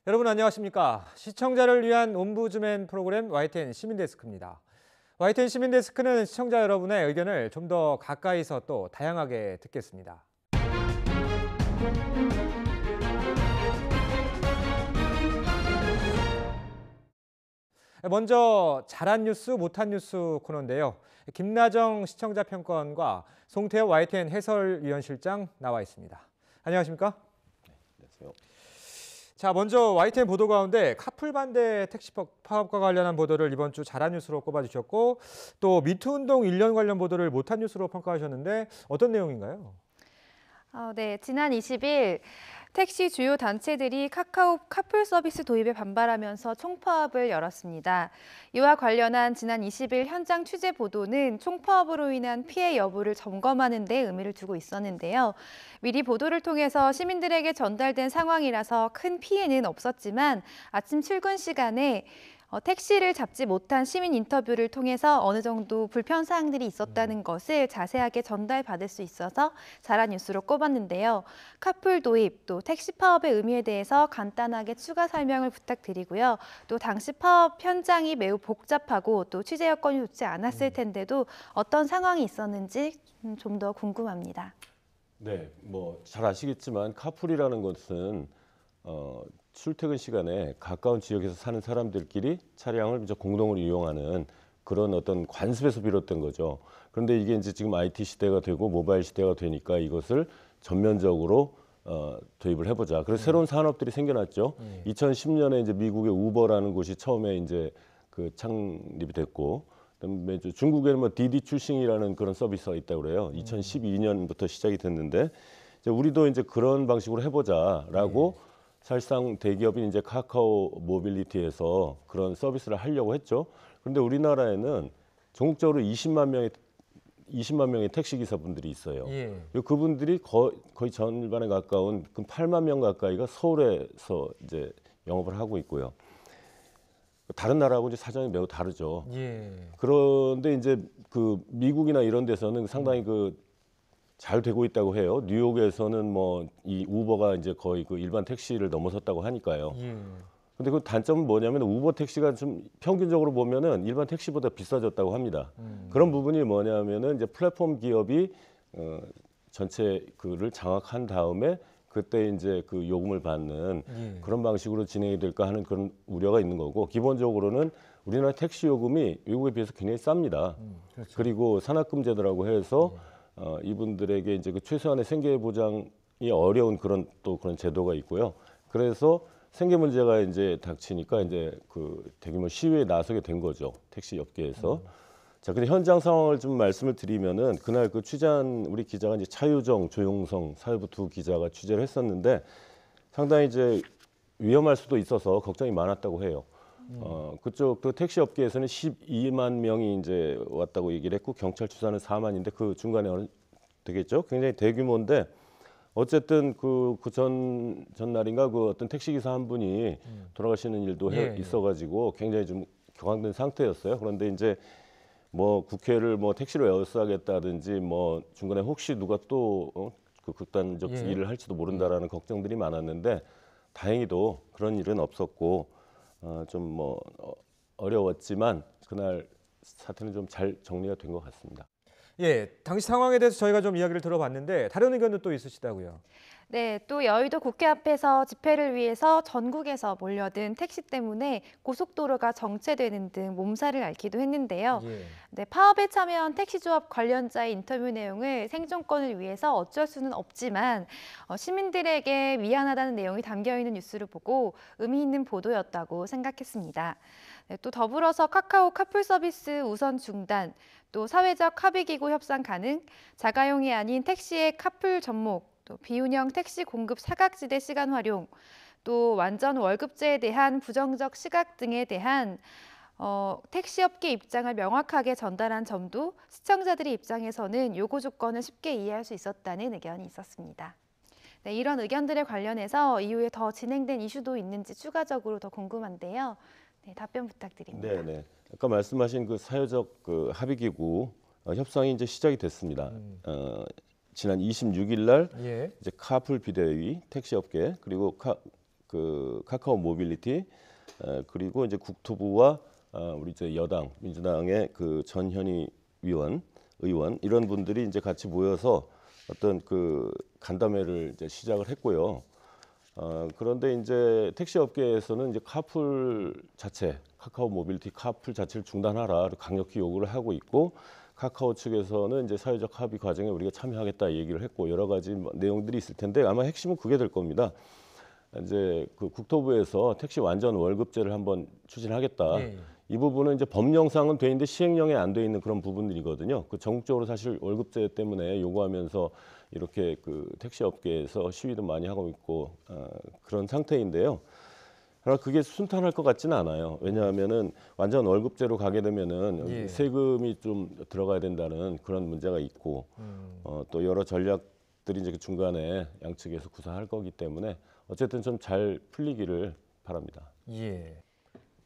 여러분 안녕하십니까? 시청자를 위한 옴부즈맨 프로그램 YTN 시민데스크입니다. YTN 시민데스크는 시청자 여러분의 의견을 좀 더 가까이서 또 다양하게 듣겠습니다. 먼저 잘한 뉴스, 못한 뉴스 코너인데요. 김나정 시청자 평가원과 송태호 YTN 해설위원실장 나와 있습니다. 안녕하십니까? 안녕하세요. 자, 먼저 YTN 보도 가운데 카풀 반대 택시 파업과 관련한 보도를 이번 주 잘한 뉴스로 꼽아주셨고 또 미투 운동 1년 관련 보도를 못한 뉴스로 평가하셨는데 어떤 내용인가요? 네, 지난 20일 택시 주요 단체들이 카카오 카풀 서비스 도입에 반발하면서 총파업을 열었습니다. 이와 관련한 지난 20일 현장 취재 보도는 총파업으로 인한 피해 여부를 점검하는 데 의미를 두고 있었는데요. 미리 보도를 통해서 시민들에게 전달된 상황이라서 큰 피해는 없었지만 아침 출근 시간에 택시를 잡지 못한 시민 인터뷰를 통해서 어느 정도 불편 사항들이 있었다는 것을 자세하게 전달받을 수 있어서 잘한 뉴스로 꼽았는데요. 카풀 도입, 또 택시 파업의 의미에 대해서 간단하게 추가 설명을 부탁드리고요. 또 당시 파업 현장이 매우 복잡하고 또 취재 여건이 좋지 않았을 텐데도 어떤 상황이 있었는지 좀 더 궁금합니다. 네, 잘 아시겠지만 카풀이라는 것은 출퇴근 시간에 가까운 지역에서 사는 사람들끼리 차량을 이제 공동으로 이용하는 그런 어떤 관습에서 비롯된 거죠. 그런데 이게 이제 지금 IT 시대가 되고 모바일 시대가 되니까 이것을 전면적으로 도입을 해보자. 그래서 새로운 산업들이 생겨났죠. 2010년에 이제 미국의 우버라는 곳이 처음에 이제 그 창립이 됐고, 그다음에 중국에는 디디 출싱이라는 그런 서비스가 있다고 그래요. 2012년부터 시작이 됐는데, 이제 우리도 이제 그런 방식으로 해보자라고. 사실상 대기업인 이제 카카오 모빌리티에서 그런 서비스를 하려고 했죠. 그런데 우리나라에는 전국적으로 20만 명의 택시 기사분들이 있어요. 그분들이 거의 절반에 가까운 8만 명 가까이가 서울에서 이제 영업을 하고 있고요. 다른 나라하고 이제 사정이 매우 다르죠. 그런데 이제 그 미국이나 이런 데서는 상당히 잘 되고 있다고 해요. 뉴욕에서는 이 우버가 이제 거의 그 일반 택시를 넘어섰다고 하니까요. 근데 그 단점은 뭐냐면 우버 택시가 좀 평균적으로 보면은 일반 택시보다 비싸졌다고 합니다. 그런 부분이 뭐냐면은 이제 플랫폼 기업이 전체 그를 장악한 다음에 그때 이제 그 요금을 받는 그런 방식으로 진행이 될까 하는 그런 우려가 있는 거고, 기본적으로는 우리나라 택시 요금이 외국에 비해서 굉장히 쌉니다. 그렇죠. 그리고 산학금제도라고 해서 이분들에게 이제 그 최소한의 생계 보장이 어려운 그런 제도가 있고요. 그래서 생계 문제가 이제 닥치니까 이제 그 대규모 시위에 나서게 된 거죠. 택시 업계에서. 자, 근데 현장 상황을 좀 말씀을 드리면은 그날 그 취재한 우리 기자가 이제 차유정, 조용성 사회부 두 기자가 취재를 했었는데 상당히 이제 위험할 수도 있어서 걱정이 많았다고 해요. 그쪽 그 택시 업계에서는 12만 명이 이제 왔다고 얘기를 했고 경찰 추산은 4만인데 그 중간에 되겠죠. 굉장히 대규모인데 어쨌든 그 전날인가 그 어떤 택시 기사 한 분이 돌아가시는 일도 있어가지고 굉장히 좀 격앙된 상태였어요. 그런데 이제 국회를 택시로 에워싸겠다든지 중간에 혹시 누가 또 그 극단적 일을 할지도 모른다라는 걱정들이 많았는데 다행히도 그런 일은 없었고 좀 어려웠지만 그날 사태는 좀 잘 정리가 된 것 같습니다. 예, 당시 상황에 대해서 저희가 좀 이야기를 들어봤는데 다른 의견도 또 있으시다고요? 네, 또 여의도 국회 앞에서 집회를 위해서 전국에서 몰려든 택시 때문에 고속도로가 정체되는 등 몸살을 앓기도 했는데요. 네, 파업에 참여한 택시조합 관련자의 인터뷰 내용을 생존권을 위해서 어쩔 수는 없지만 시민들에게 미안하다는 내용이 담겨있는 뉴스를 보고 의미 있는 보도였다고 생각했습니다. 네, 또 더불어서 카카오 카풀 서비스 우선 중단, 또 사회적 합의기구 협상 가능, 자가용이 아닌 택시의 카풀 접목, 또 비운영 택시 공급 사각지대 시간 활용, 또 완전 월급제에 대한 부정적 시각 등에 대한 택시업계 입장을 명확하게 전달한 점도 시청자들의 입장에서는 요구 조건을 쉽게 이해할 수 있었다는 의견이 있었습니다. 네, 이런 의견들에 관련해서 이후에 더 진행된 이슈도 있는지 추가적으로 더 궁금한데요. 네, 답변 부탁드립니다. 네. 아까 말씀하신 그 사회적 그 합의기구 협상이 이제 시작이 됐습니다. 지난 26일 날 이제 카풀 비대위 택시업계 그리고 그 카카오 모빌리티 그리고 이제 국토부와 우리 이제 여당 민주당의 그 전현희 의원 이런 분들이 이제 같이 모여서 어떤 그 간담회를 이제 시작을 했고요. 그런데 이제 택시 업계에서는 이제 카카오 모빌리티 카풀 자체를 중단하라 강력히 요구를 하고 있고, 카카오 측에서는 이제 사회적 합의 과정에 우리가 참여하겠다 얘기를 했고, 여러 가지 내용들이 있을 텐데 아마 핵심은 그게 될 겁니다. 이제 그 국토부에서 택시 완전 월급제를 한번 추진하겠다. 예. 이 부분은 이제 법령상은 돼 있는데 시행령에 안 돼 있는 그런 부분들이거든요. 그 전국적으로 사실 월급제 때문에 요구하면서 이렇게 그 택시 업계에서 시위도 많이 하고 있고 그런 상태인데요. 그러나 그게 순탄할 것 같지는 않아요. 왜냐하면은 완전 월급제로 가게 되면은 예. 세금이 좀 들어가야 된다는 그런 문제가 있고 또 여러 전략들이 이제 중간에 양측에서 구사할 거기 때문에 어쨌든 좀 잘 풀리기를 바랍니다. 예.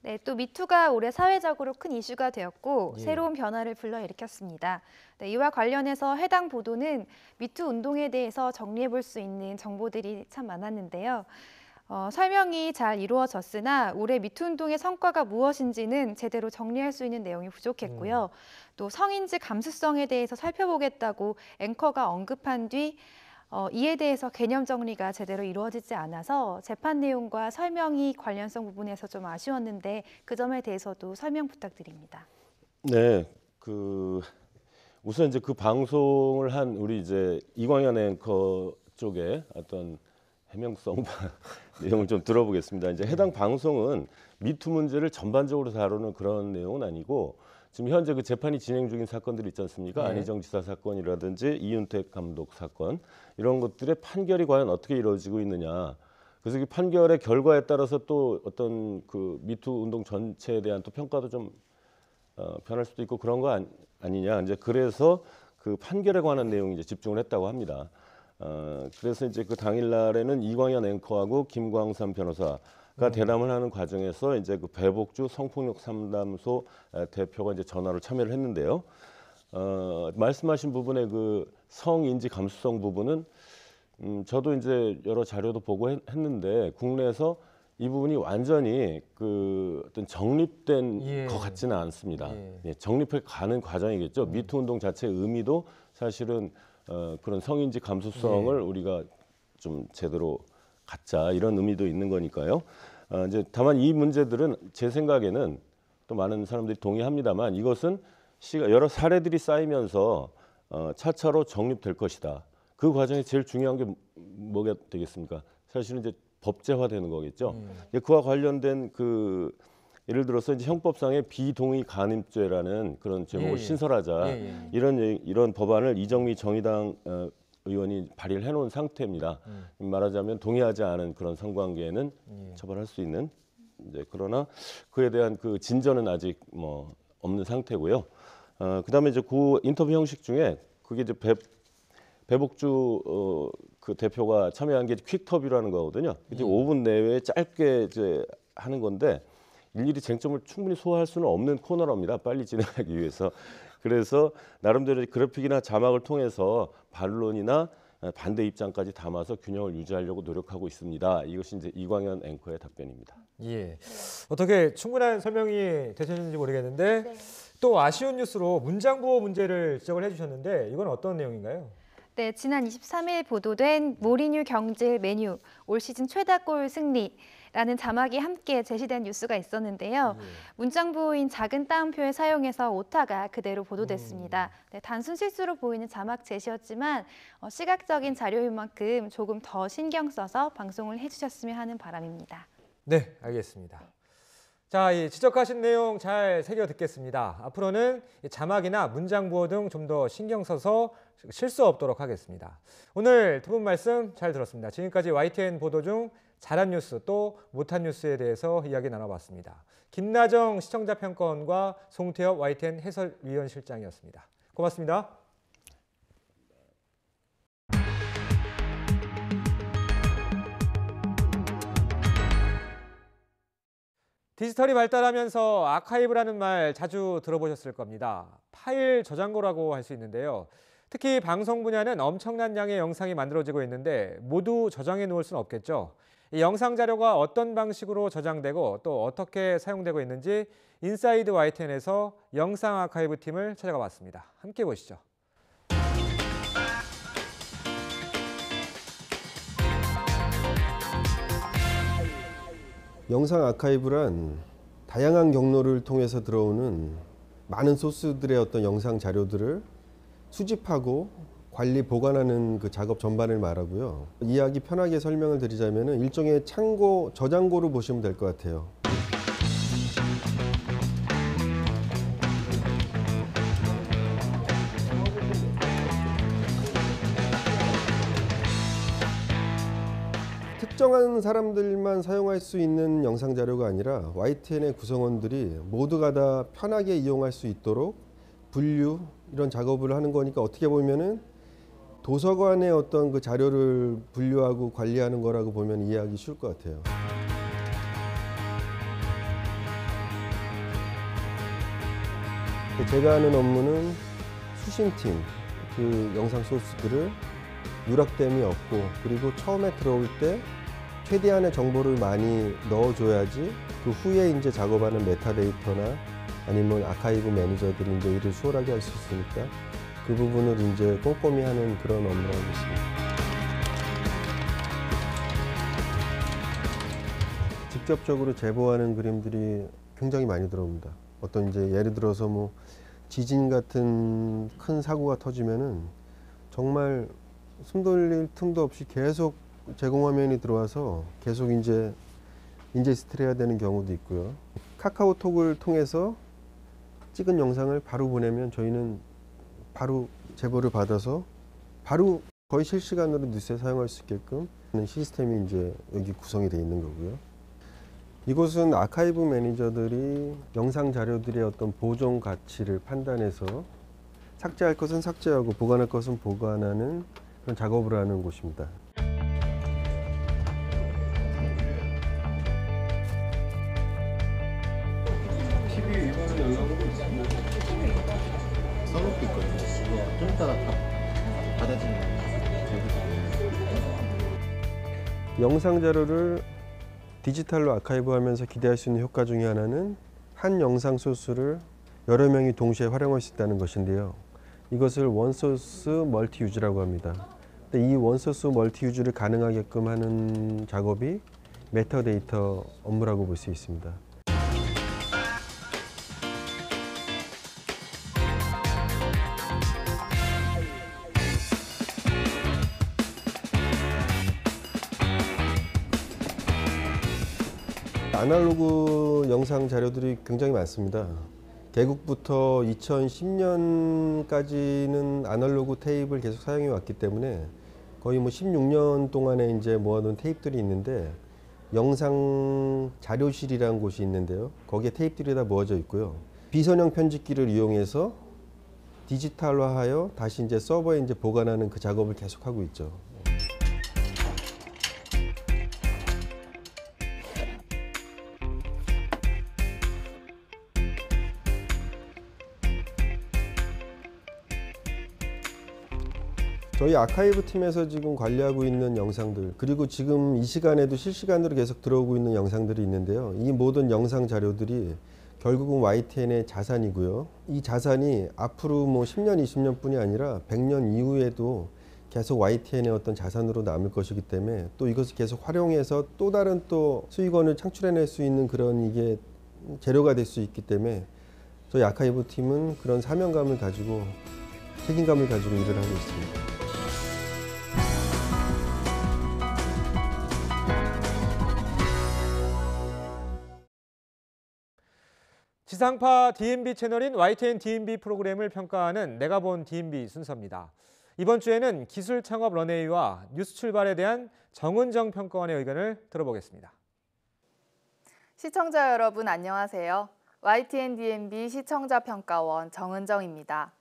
네, 또 미투가 올해 사회적으로 큰 이슈가 되었고 예. 새로운 변화를 불러일으켰습니다. 네, 이와 관련해서 해당 보도는 미투 운동에 대해서 정리해 볼 수 있는 정보들이 참 많았는데요. 설명이 잘 이루어졌으나 올해 미투 운동의 성과가 무엇인지는 제대로 정리할 수 있는 내용이 부족했고요. 또 성인지 감수성에 대해서 살펴보겠다고 앵커가 언급한 뒤 이에 대해서 개념 정리가 제대로 이루어지지 않아서 재판 내용과 설명이 관련성 부분에서 좀 아쉬웠는데 그 점에 대해서도 설명 부탁드립니다. 네, 우선 이제 그 방송을 한 우리 이제 이광현 앵커 쪽에 어떤 해명성 내용을 좀 들어보겠습니다. 이제 해당 방송은 미투 문제를 전반적으로 다루는 그런 내용은 아니고, 지금 현재 그 재판이 진행 중인 사건들이 있지 않습니까? 네. 안희정 지사 사건이라든지 이윤택 감독 사건, 이런 것들의 판결이 과연 어떻게 이루어지고 있느냐. 그래서 그 판결의 결과에 따라서 또 어떤 그 미투 운동 전체에 대한 또 평가도 좀 변할 수도 있고 그런 거 아니냐. 이제 그래서 그 판결에 관한 내용이 이제 집중을 했다고 합니다. 그래서 이제 그 당일날에는 이광현 앵커하고 김광삼 변호사가 대담을 하는 과정에서 이제 그 배복주 성폭력 상담소 대표가 이제 전화로 참여를 했는데요. 말씀하신 부분의 그 성인지 감수성 부분은 저도 이제 여러 자료도 보고 했는데 국내에서 이 부분이 완전히 그 어떤 정립된 예. 것 같지는 않습니다. 예. 예, 정립해 가는 과정이겠죠. 미투 운동 자체의 의미도 사실은 그런 성인지 감수성을 예. 우리가 좀 제대로 갖자 이런 의미도 있는 거니까요. 이제 다만 이 문제들은 제 생각에는 또 많은 사람들이 동의합니다만 이것은 여러 사례들이 쌓이면서 차차로 정립될 것이다. 그 과정에 제일 중요한 게 뭐가 되겠습니까? 사실은 이제 법제화되는 거겠죠. 그와 관련된 그 예를 들어서 이제 형법상의 비동의 간입죄라는 그런 제목을 예. 신설하자 이런 법안을 이정미 정의당 의원이 발의를 해놓은 상태입니다. 말하자면 동의하지 않은 그런 성관계에는 처벌할 수 있는 이제 그러나 그에 대한 그 진전은 아직 뭐 없는 상태고요. 그다음에 이제 그 인터뷰 형식 중에 그게 이제 배복주 그 대표가 참여한 게 퀵터뷰라는 거거든요. 이제 5분 내외에 짧게 이제 하는 건데 일일이 쟁점을 충분히 소화할 수는 없는 코너랍니다. 빨리 진행하기 위해서. 그래서 나름대로 그래픽이나 자막을 통해서 반론이나 반대 입장까지 담아서 균형을 유지하려고 노력하고 있습니다. 이것이 이제 이광현 앵커의 답변입니다. 예. 어떻게 충분한 설명이 되셨는지 모르겠는데 네. 또 아쉬운 뉴스로 문장부호 문제를 지적을 해주셨는데 이건 어떤 내용인가요? 네, 지난 23일 보도된 모리뉴 경질 메뉴 올 시즌 최다골 승리라는 자막이 함께 제시된 뉴스가 있었는데요. 문장부호인 작은 따옴표를 사용해서 오타가 그대로 보도됐습니다. 네, 단순 실수로 보이는 자막 제시였지만 시각적인 자료인 만큼 조금 더 신경 써서 방송을 해주셨으면 하는 바람입니다. 네, 알겠습니다. 자, 이 지적하신 내용 잘 새겨 듣겠습니다. 앞으로는 자막이나 문장부호 등 좀 더 신경 써서 실수 없도록 하겠습니다. 오늘 두 분 말씀 잘 들었습니다. 지금까지 YTN 보도 중 잘한 뉴스 또 못한 뉴스에 대해서 이야기 나눠봤습니다. 김나정 시청자평가원과 송태엽 YTN 해설위원 실장이었습니다. 고맙습니다. 디지털이 발달하면서 아카이브라는 말 자주 들어보셨을 겁니다. 파일 저장고라고 할 수 있는데요. 특히 방송 분야는 엄청난 양의 영상이 만들어지고 있는데 모두 저장해 놓을 수는 없겠죠. 이 영상 자료가 어떤 방식으로 저장되고 또 어떻게 사용되고 있는지 인사이드 YTN에서 영상 아카이브 팀을 찾아가 봤습니다. 함께 보시죠. 영상 아카이브란 다양한 경로를 통해서 들어오는 많은 소스들의 어떤 영상 자료들을 수집하고 관리, 보관하는 그 작업 전반을 말하고요. 이해하기 편하게 설명을 드리자면 일종의 창고, 저장고로 보시면 될 것 같아요. 특정한 사람들만 사용할 수 있는 영상 자료가 아니라 YTN의 구성원들이 모두가 다 편하게 이용할 수 있도록 분류, 이런 작업을 하는 거니까 어떻게 보면은 도서관의 어떤 그 자료를 분류하고 관리하는 거라고 보면 이해하기 쉬울 것 같아요. 제가 하는 업무는 수신팀, 그 영상 소스들을 누락됨이 없고, 그리고 처음에 들어올 때 최대한의 정보를 많이 넣어줘야지 그 후에 이제 작업하는 메타데이터나 아니면 아카이브 매니저들이 이제 일을 수월하게 할 수 있으니까 그 부분을 이제 꼼꼼히 하는 그런 업무를 하고 있습니다. 직접적으로 제보하는 그림들이 굉장히 많이 들어옵니다. 어떤 이제 예를 들어서 뭐 지진 같은 큰 사고가 터지면은 정말 숨 돌릴 틈도 없이 계속 제공 화면이 들어와서 계속 이제 인제스트를 해야 되는 경우도 있고요. 카카오톡을 통해서 찍은 영상을 바로 보내면 저희는 바로 제보를 받아서 바로 거의 실시간으로 뉴스에 사용할 수 있게끔 하는 시스템이 이제 여기 구성이 되어 있는 거고요. 이곳은 아카이브 매니저들이 영상 자료들의 어떤 보존 가치를 판단해서 삭제할 것은 삭제하고 보관할 것은 보관하는 그런 작업을 하는 곳입니다. TV 일반은 연락오고 있습니다. 써놓고 있거든요. 좀 이따가 다 받아지는 영상 자료를 디지털로 아카이브하면서 기대할 수 있는 효과 중에 하나는 한 영상 소스를 여러 명이 동시에 활용할 수 있다는 것인데요. 이것을 원소스 멀티 유즈라고 합니다. 근데 이 원소스 멀티 유즈를 가능하게끔 하는 작업이 메타데이터 업무라고 볼 수 있습니다. 아날로그 영상 자료들이 굉장히 많습니다. 개국부터 2010년까지는 아날로그 테이프를 계속 사용해 왔기 때문에 거의 뭐 16년 동안에 이제 모아둔 테이프들이 있는데, 영상 자료실이라는 곳이 있는데요. 거기에 테이프들이 다 모아져 있고요. 비선형 편집기를 이용해서 디지털화하여 다시 이제 서버에 이제 보관하는 그 작업을 계속하고 있죠. 저희 아카이브 팀에서 지금 관리하고 있는 영상들, 그리고 지금 이 시간에도 실시간으로 계속 들어오고 있는 영상들이 있는데요. 이 모든 영상 자료들이 결국은 YTN의 자산이고요. 이 자산이 앞으로 뭐 10년, 20년 뿐이 아니라 100년 이후에도 계속 YTN의 어떤 자산으로 남을 것이기 때문에 또 이것을 계속 활용해서 또 다른 또 수익원을 창출해낼 수 있는 그런 이게 재료가 될 수 있기 때문에 저희 아카이브 팀은 그런 사명감을 가지고 책임감을 가지고 일을 하고 있습니다. 지상파 DMB 채널인 YTN DMB 프로그램을 평가하는 내가 본 DMB 순서입니다. 이번 주에는 기술 창업 런웨이와 뉴스 출발에 대한 정은정 평가원의 의견을 들어보겠습니다. 시청자 여러분 안녕하세요. YTN DMB 시청자 평가원 정은정입니다.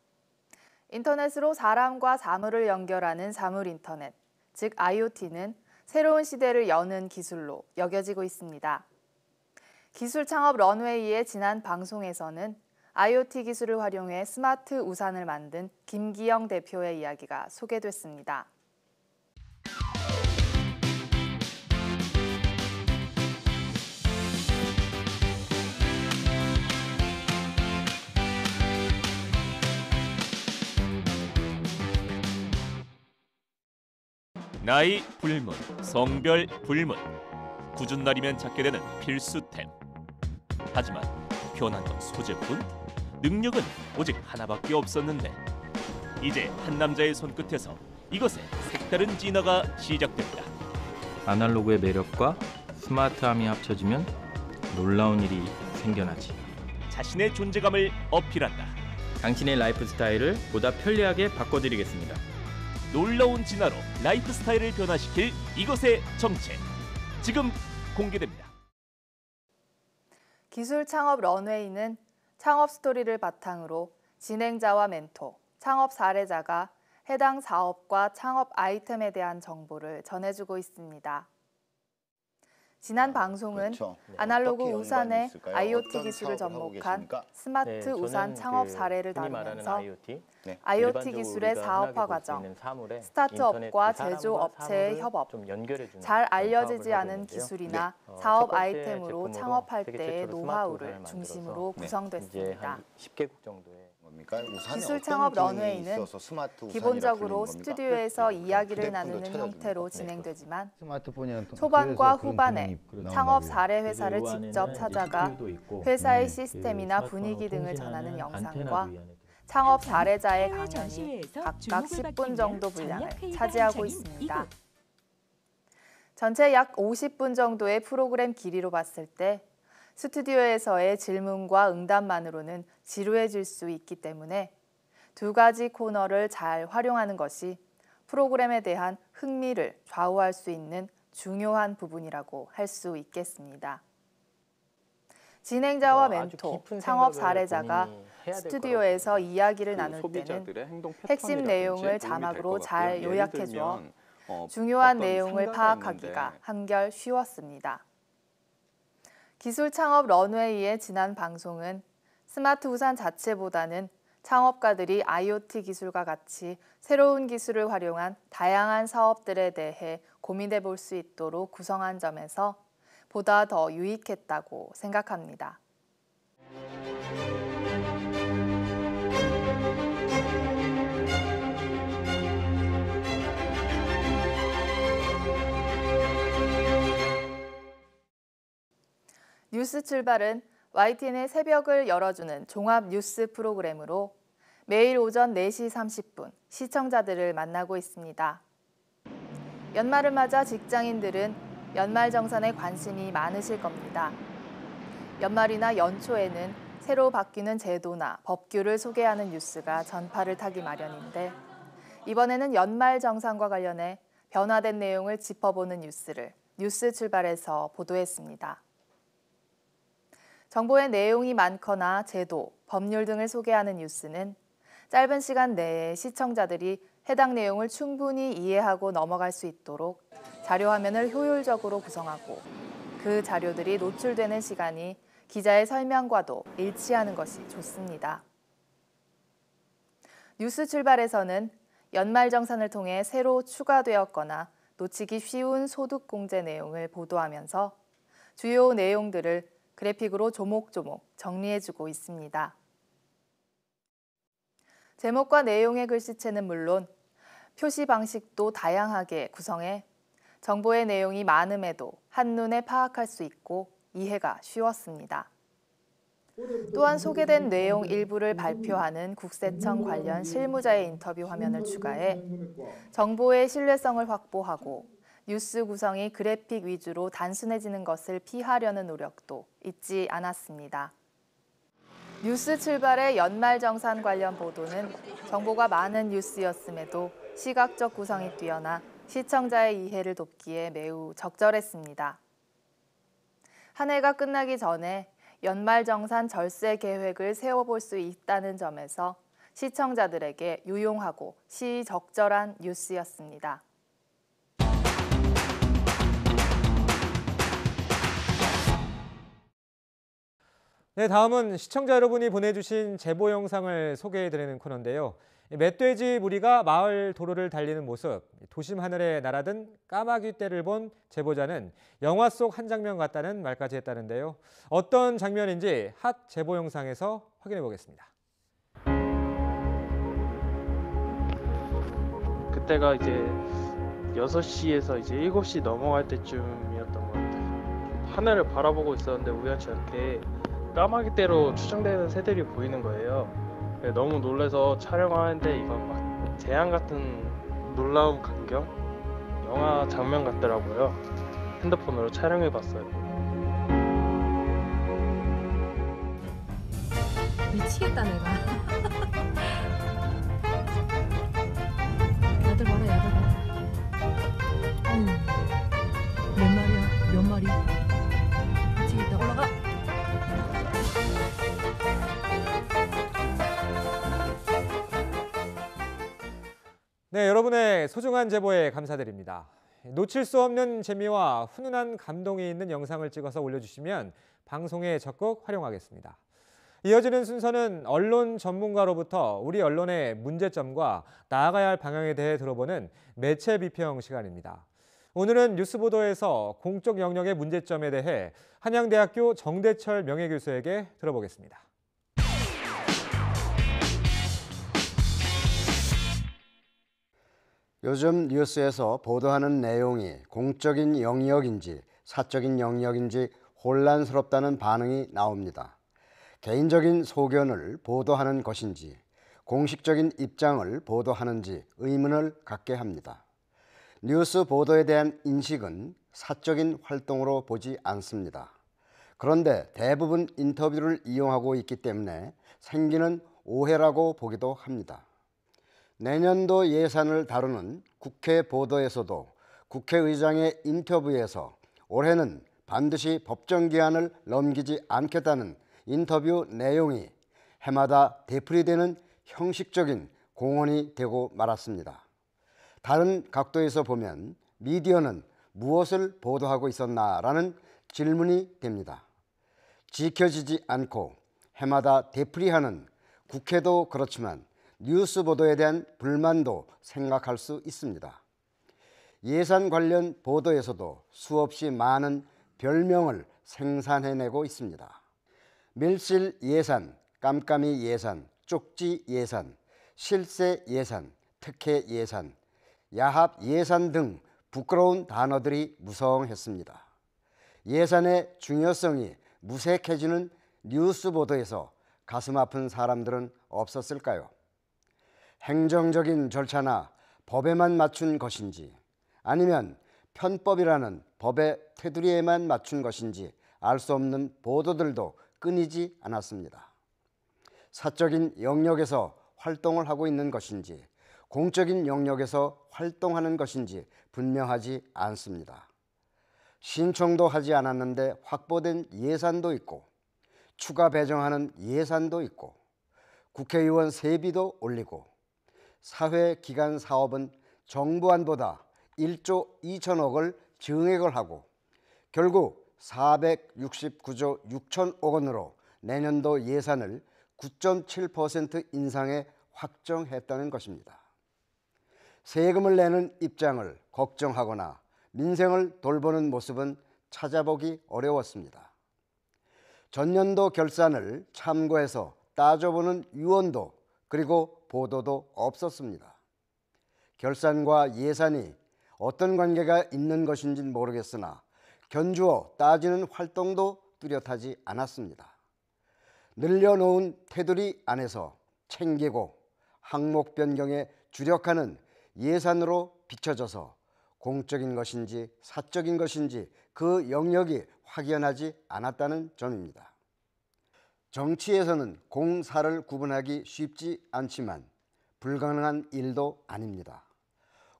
인터넷으로 사람과 사물을 연결하는 사물 인터넷, 즉 IoT는 새로운 시대를 여는 기술로 여겨지고 있습니다. 기술 창업 런웨이의 지난 방송에서는 IoT 기술을 활용해 스마트 우산을 만든 김기영 대표의 이야기가 소개됐습니다. 나이 불문, 성별 불문, 굳은 날이면 찾게 되는 필수템. 하지만 변한 건 소재뿐, 능력은 오직 하나밖에 없었는데 이제 한 남자의 손끝에서 이것의 색다른 진화가 시작됩니다. 아날로그의 매력과 스마트함이 합쳐지면 놀라운 일이 생겨나지. 자신의 존재감을 어필한다. 당신의 라이프 스타일을 보다 편리하게 바꿔드리겠습니다. 놀라운 진화로 라이프 스타일을 변화시킬 이것의 정체. 지금 공개됩니다. 기술 창업 런웨이는 창업 스토리를 바탕으로 진행자와 멘토, 창업 사례자가 해당 사업과 창업 아이템에 대한 정보를 전해주고 있습니다. 지난 방송은 그렇죠. 아날로그 어떻게 우산의 연관이 있을까요? IoT 어떤 기술을 사업을 하고 접목한 계십니까? 스마트 우산 창업 사례를 다루면서 IoT 기술의 사업화 과정, 스타트업과 제조업체의 협업, 잘 알려지지 않은 기술이나 사업 아이템으로 창업할 때의 노하우를 중심으로 구성됐습니다. 10개국 정도의 기술 창업 런웨이는 기본적으로 스튜디오에서 이야기를 나누는 형태로 진행되지만 초반과 후반에 창업 사례 회사를 직접 찾아가 회사의 시스템이나 분위기 등을 전하는 영상과 창업 사례자의 강연이 각각 10분 정도 분량을 차지하고 있습니다. 전체 약 50분 정도의 프로그램 길이로 봤을 때 스튜디오에서의 질문과 응답만으로는 지루해질 수 있기 때문에 두 가지 코너를 잘 활용하는 것이 프로그램에 대한 흥미를 좌우할 수 있는 중요한 부분이라고 할 수 있겠습니다. 진행자와 멘토, 창업 사례자가 스튜디오에서 이야기를 나눌 때는 핵심 내용을 자막으로 잘 요약해주어 중요한 내용을 파악하기가 한결 쉬웠습니다. 기술 창업 런웨이의 지난 방송은 스마트 우산 자체보다는 창업가들이 IoT 기술과 같이 새로운 기술을 활용한 다양한 사업들에 대해 고민해 볼 수 있도록 구성한 점에서 보다 더 유익했다고 생각합니다. 뉴스 출발은 YTN의 새벽을 열어주는 종합 뉴스 프로그램으로 매일 오전 4시 30분 시청자들을 만나고 있습니다. 연말을 맞아 직장인들은 연말정산에 관심이 많으실 겁니다. 연말이나 연초에는 새로 바뀌는 제도나 법규를 소개하는 뉴스가 전파를 타기 마련인데 이번에는 연말정산과 관련해 변화된 내용을 짚어보는 뉴스를 뉴스 출발에서 보도했습니다. 정보의 내용이 많거나 제도, 법률 등을 소개하는 뉴스는 짧은 시간 내에 시청자들이 해당 내용을 충분히 이해하고 넘어갈 수 있도록 자료 화면을 효율적으로 구성하고 그 자료들이 노출되는 시간이 기자의 설명과도 일치하는 것이 좋습니다. 뉴스 출발에서는 연말정산을 통해 새로 추가되었거나 놓치기 쉬운 소득공제 내용을 보도하면서 주요 내용들을 그래픽으로 조목조목 정리해주고 있습니다. 제목과 내용의 글씨체는 물론 표시 방식도 다양하게 구성해 정보의 내용이 많음에도 한눈에 파악할 수 있고 이해가 쉬웠습니다. 또한 소개된 내용 일부를 발표하는 국세청 관련 실무자의 인터뷰 화면을 추가해 정보의 신뢰성을 확보하고 뉴스 구성이 그래픽 위주로 단순해지는 것을 피하려는 노력도 잊지 않았습니다. 뉴스 출발의 연말정산 관련 보도는 정보가 많은 뉴스였음에도 시각적 구성이 뛰어나 시청자의 이해를 돕기에 매우 적절했습니다. 한 해가 끝나기 전에 연말정산 절세 계획을 세워볼 수 있다는 점에서 시청자들에게 유용하고 시적절한 뉴스였습니다. 네, 다음은 시청자 여러분이 보내주신 제보 영상을 소개해드리는 코너인데요. 멧돼지 무리가 마을 도로를 달리는 모습, 도심 하늘에 날아든 까마귀 떼를 본 제보자는 영화 속 한 장면 같다는 말까지 했다는데요. 어떤 장면인지 핫 제보 영상에서 확인해 보겠습니다. 그때가 이제 6시에서 이제 7시 넘어갈 때쯤이었던 것 같아요. 하늘을 바라보고 있었는데 우연치 않게 까마귀대로 추정되는 새들이 보이는 거예요. 너무 놀라서 촬영하는데 이거 막 재앙 같은 놀라운 광경? 영화 장면 같더라고요. 핸드폰으로 촬영해봤어요. 미치겠다 내가. 야들 봐라 야들 봐라. 몇 마리야? 몇 마리? 미치겠다. 올라가. 네, 여러분의 소중한 제보에 감사드립니다. 놓칠 수 없는 재미와 훈훈한 감동이 있는 영상을 찍어서 올려주시면 방송에 적극 활용하겠습니다. 이어지는 순서는 언론 전문가로부터 우리 언론의 문제점과 나아가야 할 방향에 대해 들어보는 매체 비평 시간입니다. 오늘은 뉴스 보도에서 공적 영역의 문제점에 대해 한양대학교 정대철 명예교수에게 들어보겠습니다. 요즘 뉴스에서 보도하는 내용이 공적인 영역인지 사적인 영역인지 혼란스럽다는 반응이 나옵니다. 개인적인 소견을 보도하는 것인지 공식적인 입장을 보도하는지 의문을 갖게 합니다. 뉴스 보도에 대한 인식은 사적인 활동으로 보지 않습니다. 그런데 대부분 인터뷰를 이용하고 있기 때문에 생기는 오해라고 보기도 합니다. 내년도 예산을 다루는 국회 보도에서도 국회의장의 인터뷰에서 올해는 반드시 법정 기한을 넘기지 않겠다는 인터뷰 내용이 해마다 되풀이되는 형식적인 공언이 되고 말았습니다. 다른 각도에서 보면 미디어는 무엇을 보도하고 있었나라는 질문이 됩니다. 지켜지지 않고 해마다 되풀이하는 국회도 그렇지만 뉴스 보도에 대한 불만도 생각할 수 있습니다. 예산 관련 보도에서도 수없이 많은 별명을 생산해내고 있습니다. 밀실 예산, 깜깜이 예산, 쪽지 예산, 실세 예산, 특혜 예산, 야합 예산 등 부끄러운 단어들이 무성했습니다. 예산의 중요성이 무색해지는 뉴스 보도에서 가슴 아픈 사람들은 없었을까요? 행정적인 절차나 법에만 맞춘 것인지 아니면 편법이라는 법의 테두리에만 맞춘 것인지 알 수 없는 보도들도 끊이지 않았습니다. 사적인 영역에서 활동을 하고 있는 것인지 공적인 영역에서 활동하는 것인지 분명하지 않습니다. 신청도 하지 않았는데 확보된 예산도 있고 추가 배정하는 예산도 있고 국회의원 세비도 올리고 사회기관 사업은 정부안보다 1조 2천억을 증액을 하고 결국 469조 6천억 원으로 내년도 예산을 9.7% 인상해 확정했다는 것입니다. 세금을 내는 입장을 걱정하거나 민생을 돌보는 모습은 찾아보기 어려웠습니다. 전년도 결산을 참고해서 따져보는 유언도 그리고 보도도 없었습니다. 결산과 예산이 어떤 관계가 있는 것인지는 모르겠으나 견주어 따지는 활동도 뚜렷하지 않았습니다. 늘려놓은 테두리 안에서 챙기고 항목 변경에 주력하는 예산으로 비춰져서 공적인 것인지 사적인 것인지 그 영역이 확연하지 않았다는 점입니다. 정치에서는 공사를 구분하기 쉽지 않지만 불가능한 일도 아닙니다.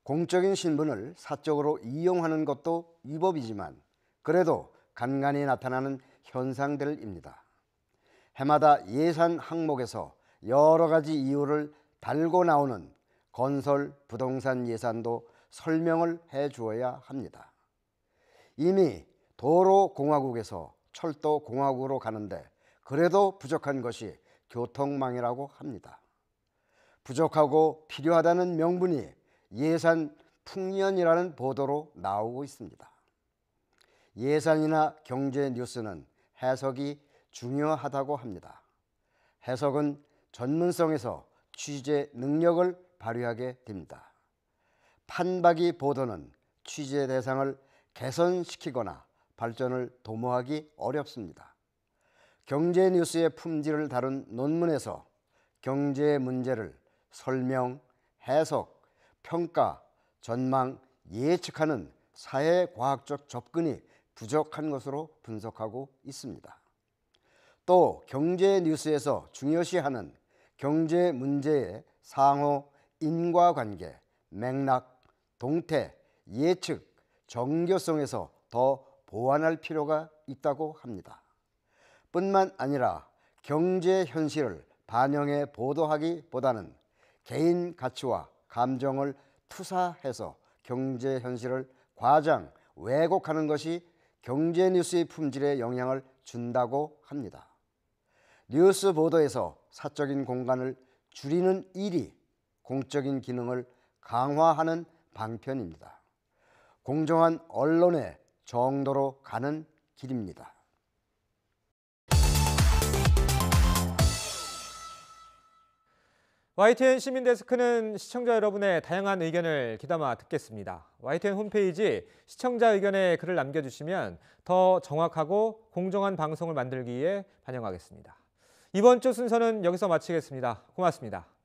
공적인 신분을 사적으로 이용하는 것도 위법이지만 그래도 간간히 나타나는 현상들입니다. 해마다 예산 항목에서 여러 가지 이유를 달고 나오는 건설, 부동산 예산도 설명을 해 주어야 합니다. 이미 도로공화국에서 철도공화국으로 가는데 그래도 부족한 것이 교통망이라고 합니다. 부족하고 필요하다는 명분이 예산 풍년이라는 보도로 나오고 있습니다. 예산이나 경제 뉴스는 해석이 중요하다고 합니다. 해석은 전문성에서 취재 능력을 발휘하게 됩니다. 판박이 보도는 취재 대상을 개선시키거나 발전을 도모하기 어렵습니다. 경제 뉴스의 품질을 다룬 논문에서 경제 문제를 설명, 해석, 평가, 전망, 예측하는 사회과학적 접근이 부족한 것으로 분석하고 있습니다. 또 경제 뉴스에서 중요시하는 경제 문제의 상호 인과관계, 맥락, 동태, 예측, 정교성에서 더 보완할 필요가 있다고 합니다. 뿐만 아니라 경제 현실을 반영해 보도하기보다는 개인 가치와 감정을 투사해서 경제 현실을 과장, 왜곡하는 것이 경제 뉴스의 품질에 영향을 준다고 합니다. 뉴스 보도에서 사적인 공간을 줄이는 일이 공적인 기능을 강화하는 방편입니다. 공정한 언론의 정도로 가는 길입니다. YTN 시민데스크는 시청자 여러분의 다양한 의견을 귀담아 듣겠습니다. YTN 홈페이지 시청자 의견에 글을 남겨주시면 더 정확하고 공정한 방송을 만들기 위해 반영하겠습니다. 이번 주 순서는 여기서 마치겠습니다. 고맙습니다.